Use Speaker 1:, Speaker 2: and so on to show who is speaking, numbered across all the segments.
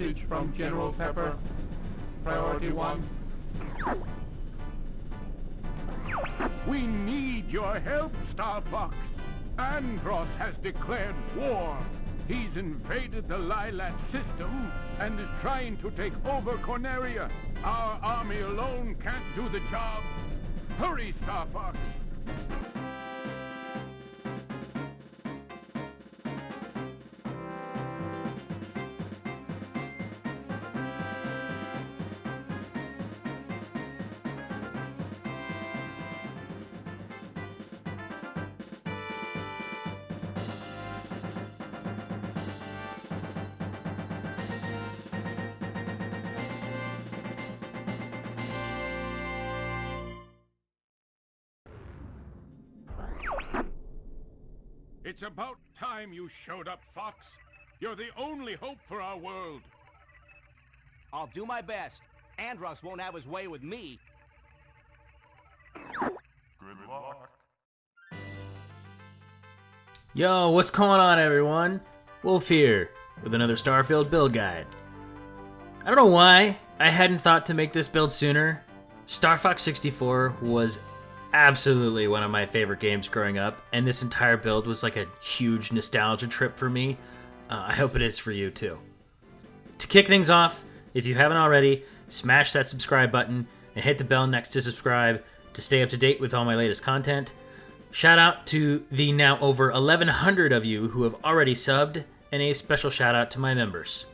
Speaker 1: Message from General Pepper. Priority 1.
Speaker 2: We need your help, Starfox. Andros has declared war. He's invaded the Lilat system and is trying to take over Corneria. Our army alone can't do the job. Hurry, Starfox. It's about time you showed up, Fox. You're the only hope for our world.
Speaker 3: I'll do my best. Andros won't have his way with me.
Speaker 4: Good luck.
Speaker 5: Yo, what's going on, everyone? Wolf here with another Starfield build guide. I don't know why I hadn't thought to make this build sooner. StarFox64 was absolutely one of my favorite games growing up, and this entire build was like a huge nostalgia trip for me. I hope it is for you too. To kick things off, if you haven't already, smash that subscribe button and hit the bell next to subscribe to stay up to date with all my latest content. Shout out to the now over 1,100 of you who have already subbed, and a special shout out to my members.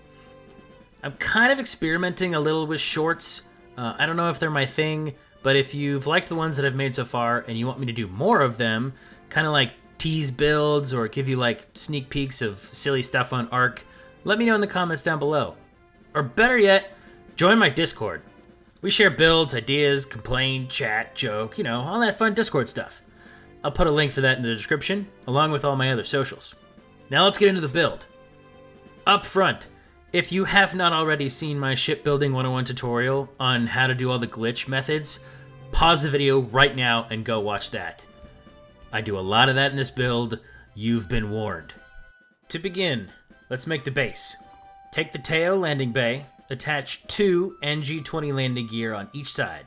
Speaker 5: I'm kind of experimenting a little with shorts. I don't know if they're my thing, but if you've liked the ones that I've made so far and you want me to do more of them, kind of like tease builds or give you like sneak peeks of silly stuff on Arc, let me know in the comments down below. Or better yet, join my Discord. We share builds, ideas, complain, chat, joke, all that fun Discord stuff. I'll put a link for that in the description, along with all my other socials. Now let's get into the build. Up front, if you have not already seen my Shipbuilding 101 tutorial on how to do all the glitch methods, pause the video right now and go watch that. I do a lot of that in this build. You've been warned. To begin, let's make the base. Take the Taiyo landing bay, attach 2 NG20 landing gear on each side.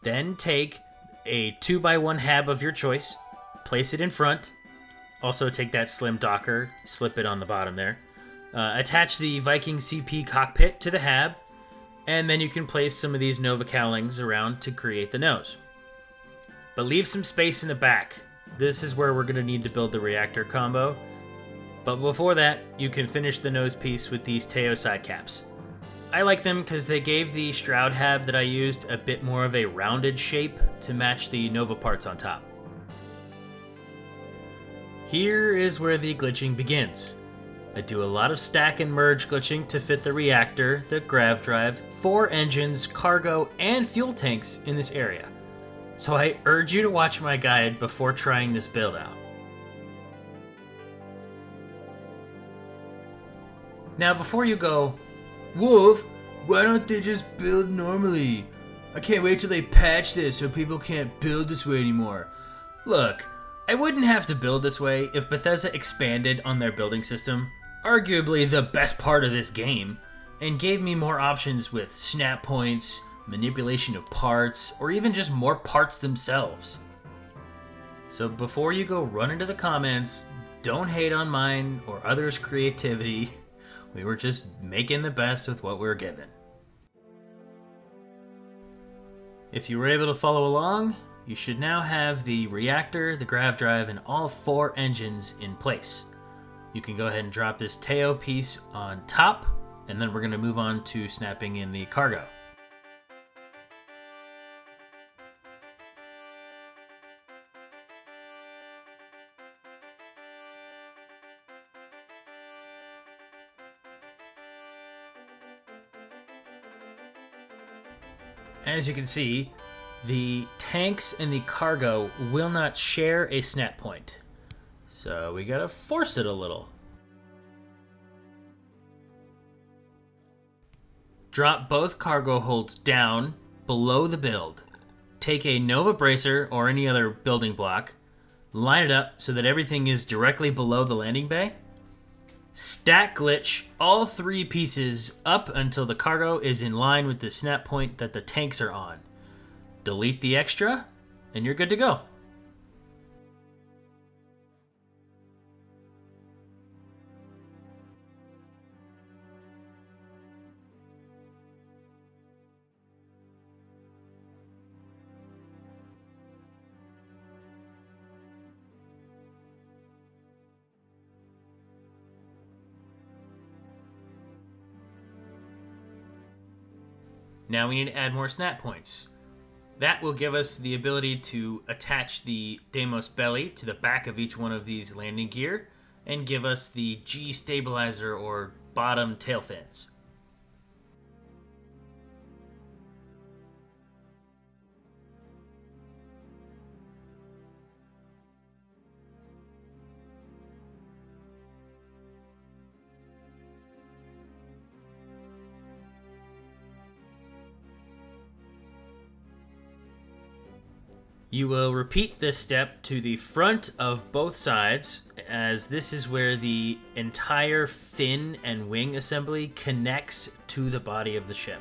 Speaker 5: Then take a 2x1 hab of your choice, place it in front. Also take that slim docker, slip it on the bottom there. Attach the Viking CP cockpit to the hab, and then you can place some of these Nova Cowlings around to create the nose. But leave some space in the back. This is where we're going to need to build the reactor combo. But before that, you can finish the nose piece with these Taiyo Side Caps. I like them because they gave the Stroud hab that I used a bit more of a rounded shape to match the Nova parts on top. Here is where the glitching begins. I do a lot of stack and merge glitching to fit the reactor, the grav drive, 4 engines, cargo, and fuel tanks in this area. So I urge you to watch my guide before trying this build out. Now before you go, Wolf, why don't they just build normally? I can't wait till they patch this so people can't build this way anymore. Look, I wouldn't have to build this way if Bethesda expanded on their building system, arguably the best part of this game, and gave me more options with snap points, manipulation of parts, or even just more parts themselves. So before you go run into the comments, don't hate on mine or others' creativity. We were just making the best with what we were given. If you were able to follow along, you should now have the reactor, the grav drive, and all 4 engines in place. You can go ahead and drop this Taiyo piece on top, and then we're going to move on to snapping in the cargo. As you can see, the tanks and the cargo will not share a snap point. So we gotta force it a little. Drop both cargo holds down below the build. Take a Nova bracer or any other building block, line it up so that everything is directly below the landing bay. Stack glitch all 3 pieces up until the cargo is in line with the snap point that the tanks are on. Delete the extra, and you're good to go. Now we need to add more snap points. That will give us the ability to attach the Deimos Belly to the back of each one of these landing gear and give us the G stabilizer or bottom tail fins. You will repeat this step to the front of both sides, as this is where the entire fin and wing assembly connects to the body of the ship.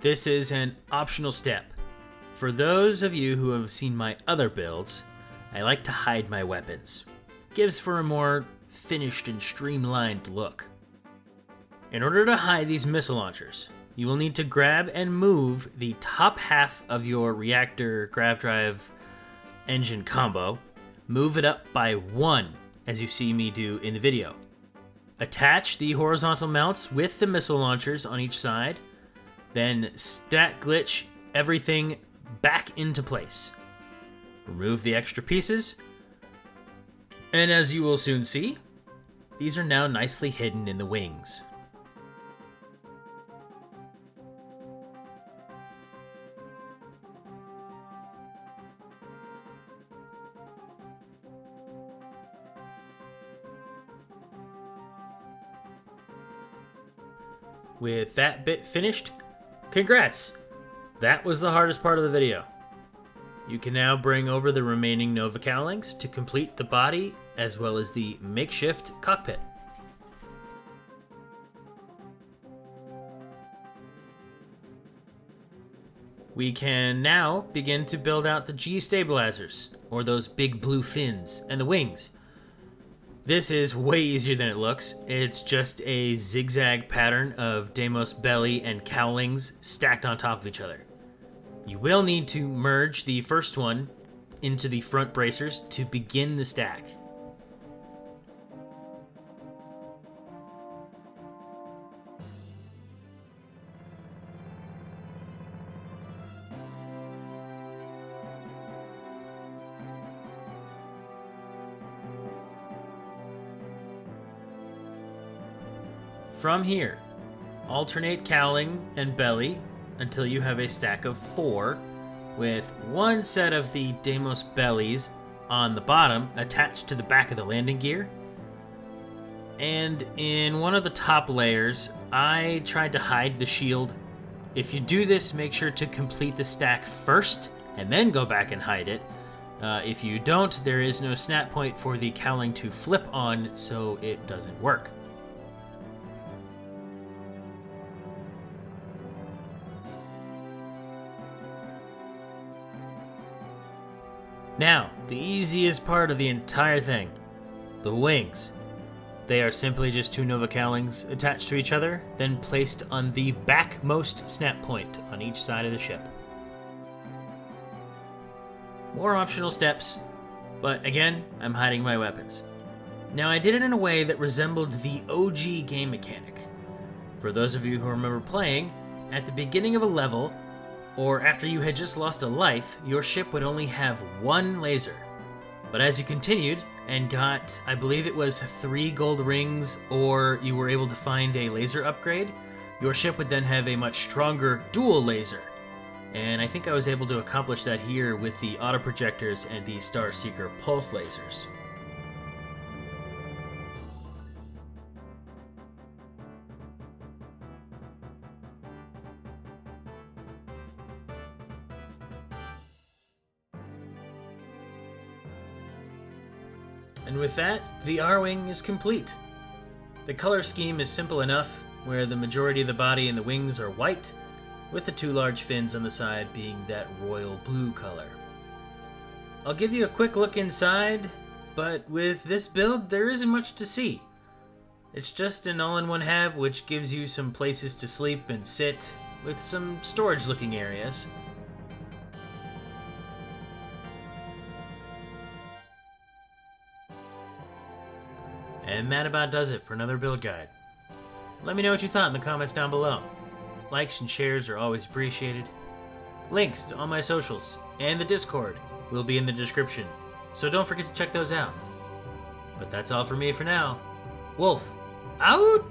Speaker 5: This is an optional step. For those of you who have seen my other builds, I like to hide my weapons. Gives for a more finished and streamlined look. In order to hide these missile launchers, you will need to grab and move the top half of your reactor grav drive engine combo, move it up by 1, as you see me do in the video. Attach the horizontal mounts with the missile launchers on each side, then stack glitch everything back into place. Remove the extra pieces, and as you will soon see, these are now nicely hidden in the wings. With that bit finished, congrats! That was the hardest part of the video. You can now bring over the remaining Nova Cowlings to complete the body as well as the makeshift cockpit. We can now begin to build out the G stabilizers, or those big blue fins, and the wings. This is way easier than it looks. It's just a zigzag pattern of Deimos Belly and Cowlings stacked on top of each other. You will need to merge the first one into the front bracers to begin the stack. From here, alternate cowling and belly until you have a stack of 4, with one set of the Deimos Bellies on the bottom attached to the back of the landing gear. And in one of the top layers, I tried to hide the shield. If you do this, make sure to complete the stack first and then go back and hide it. If you don't, there is no snap point for the cowling to flip on, so it doesn't work. Now, the easiest part of the entire thing, the wings. They are simply just 2 Nova Cowlings attached to each other, then placed on the backmost snap point on each side of the ship. More optional steps, but again, I'm hiding my weapons. Now, I did it in a way that resembled the OG game mechanic. For those of you who remember playing, at the beginning of a level, or after you had just lost a life, your ship would only have 1 laser. But as you continued, and got, I believe it was 3 gold rings, or you were able to find a laser upgrade, your ship would then have a much stronger dual laser. And I think I was able to accomplish that here with the Autoprojectors and the Starseeker pulse lasers. And with that, the Arwing is complete. The color scheme is simple enough, where the majority of the body and the wings are white, with the 2 large fins on the side being that royal blue color. I'll give you a quick look inside, but with this build, there isn't much to see. It's just an all-in-one hab, which gives you some places to sleep and sit, with some storage-looking areas. And that about does it for another build guide. Let me know what you thought in the comments down below. Likes and shares are always appreciated. Links to all my socials and the Discord will be in the description, so don't forget to check those out. But that's all for me for now. Wolf, out!